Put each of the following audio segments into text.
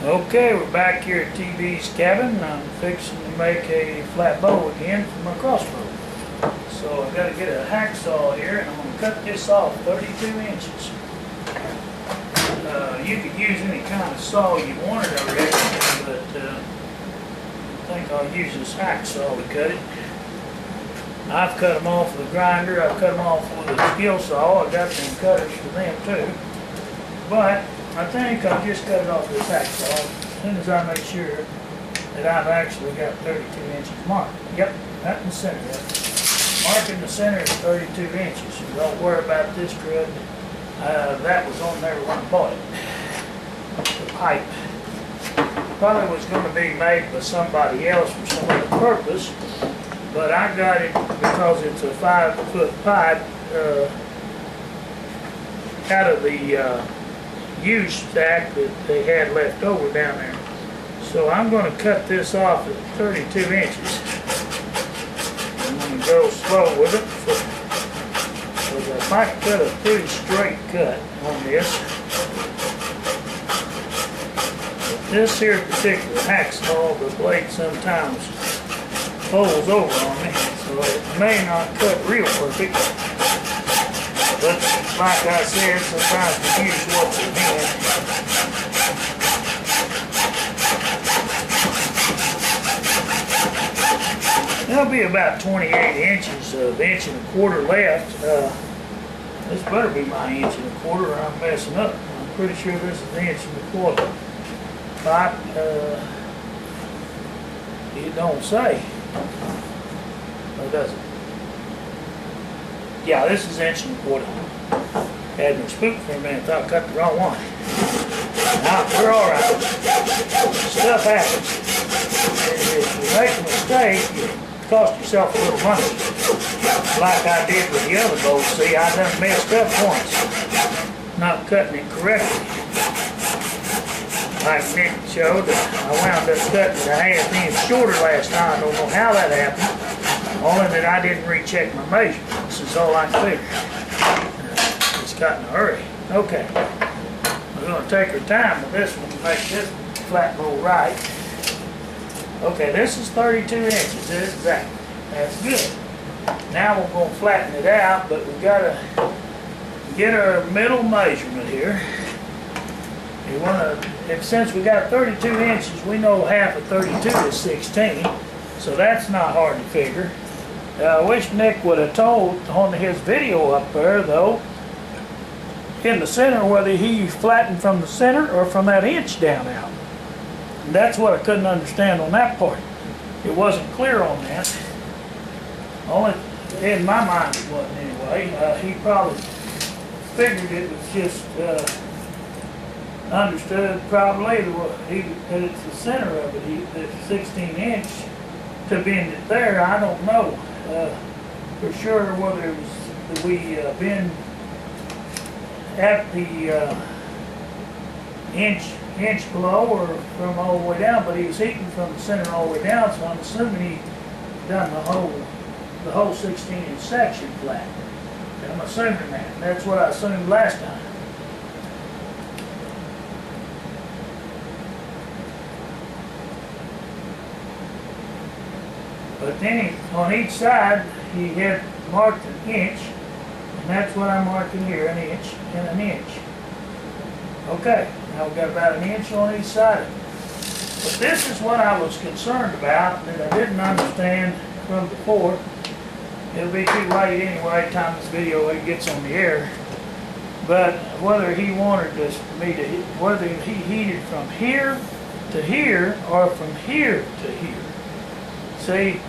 Okay, we're back here at TV's cabin. I'm fixing to make a flat bow again for my crossbow. So I've got to get a hacksaw here and I'm going to cut this off 32 inches. You could use any kind of saw you wanted, I reckon, but I think I'll use this hacksaw to cut it. I've cut them off with a grinder, I've cut them off with a skill saw. I got some cutters for them too. But I think I'll just cut it off with this hacksaw as soon as I make sure that I've actually got 32 inches marked. Yep, right in the center. Mark in the center is 32 inches. So don't worry about this crud. That was on there when I bought it. The pipe probably was going to be made by somebody else for some other purpose, but I got it because it's a 5-foot pipe out of the used stack that they had left over down there. So I'm going to cut this off at 32 inches. I'm going to go slow with it because I might cut a pretty straight cut on this. But this here particular hacksaw, the blade sometimes folds over on me, so it may not cut real perfect. But like I said, sometimes we use what's in hand. There'll be about 28 inches of 1.25 inches left. This better be my 1.25 inches or I'm messing up. I'm pretty sure this is 1.25 inches. Pipe, it don't say. Or does it? Yeah, this is 1.25 inches. Had me spooked for a minute, thought I cut the wrong one. Now, we're alright. Stuff happens. If you make a mistake, you cost yourself a little money. Like I did with the other bow. See, I done messed up once. Not cutting it correctly. Like Nick showed, I wound up cutting it 1/2 inch shorter last time. I don't know how that happened. Only that I didn't recheck my measurements. This is all I can figure. Just got in a hurry. Okay. We're going to take our time with this one to make this flat bow right. Okay, this is 32 inches. Exactly. That's good. Now we're going to flatten it out, but we've got to get our middle measurement here. You want to, since we got 32 inches, we know half of 32 is 16. So that's not hard to figure. I wish Nick would have told on his video up there, though, in the center, whether he flattened from the center or from that inch down out. And that's what I couldn't understand on that part. It wasn't clear on that. Only in my mind it wasn't anyway. He probably figured it was just understood probably that it's the center of it, the 16 inch. To bend it there, I don't know for sure whether it was that we bend at the inch below or from all the way down, but he was heating from the center all the way down, so I'm assuming he done the whole 16 inch section flat. I'm assuming that. And that's what I assumed last time. But then on each side, he had marked an inch, and that's what I'm marking here, an inch and an inch. Okay, now we've got about an inch on each side of it. But this is what I was concerned about that I didn't understand from before. It'll be too late anyway, the time this video gets on the air. But whether he wanted whether he heated from here to here or from here to here. See,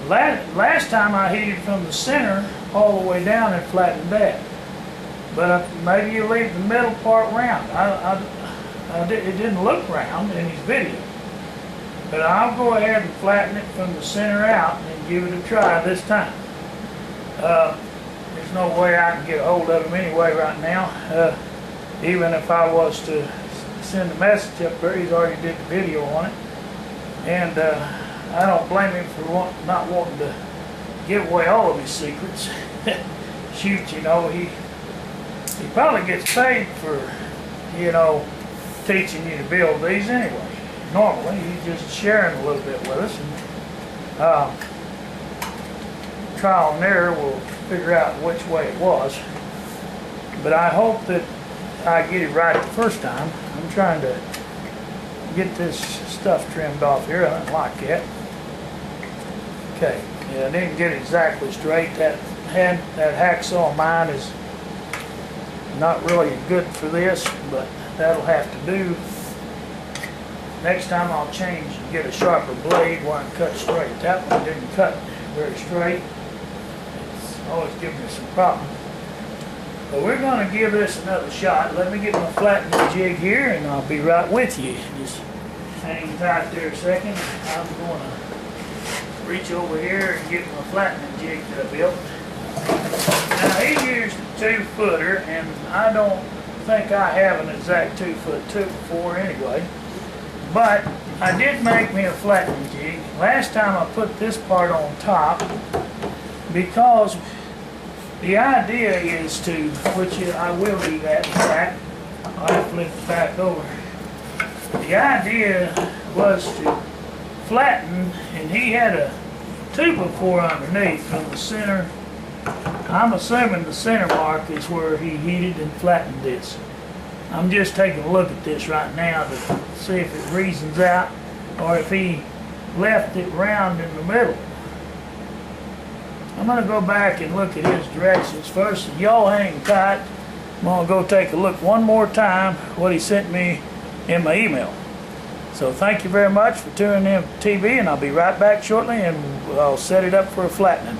last time I heated from the center all the way down and flattened that. But maybe you leave the middle part round. It didn't look round in his video. But I'll go ahead and flatten it from the center out and give it a try this time. There's no way I can get a hold of him anyway right now. Even if I was to send a message up there, he's already did the video on it. And I don't blame him for not wanting to give away all of his secrets. Shoot, you know, he probably gets paid for, you know, teaching you to build these anyway. Normally, he's just sharing a little bit with us, and trial and error will figure out which way it was. But I hope that I get it right the first time. I'm trying to get this stuff trimmed off here. I don't like it. Okay, yeah, I didn't get it exactly straight. That hacksaw of mine is not really good for this, but that'll have to do. Next time I'll change and get a sharper blade where I can cut straight. That one didn't cut very straight. It's always giving me some problems. But we're going to give this another shot. Let me get my flattening jig here and I'll be right with you. Just hang tight there a second. I'm going to reach over here and get my flattening jig built. Now he used a 2-footer, and I don't think I have an exact 2-foot 2-4 anyway. But I did make me a flattening jig. Last time I put this part on top because the idea is to, which I will do that in fact. I'll flip it back over. The idea was to flatten, and he had a 2x4 underneath from the center. I'm assuming the center mark is where he heated and flattened this. I'm just taking a look at this right now to see if it reasons out or if he left it round in the middle. I'm going to go back and look at his directions first. Y'all hang tight. I'm going to go take a look one more time what he sent me in my email. So thank you very much for tuning in to TV, and I'll be right back shortly and I'll set it up for a flattening.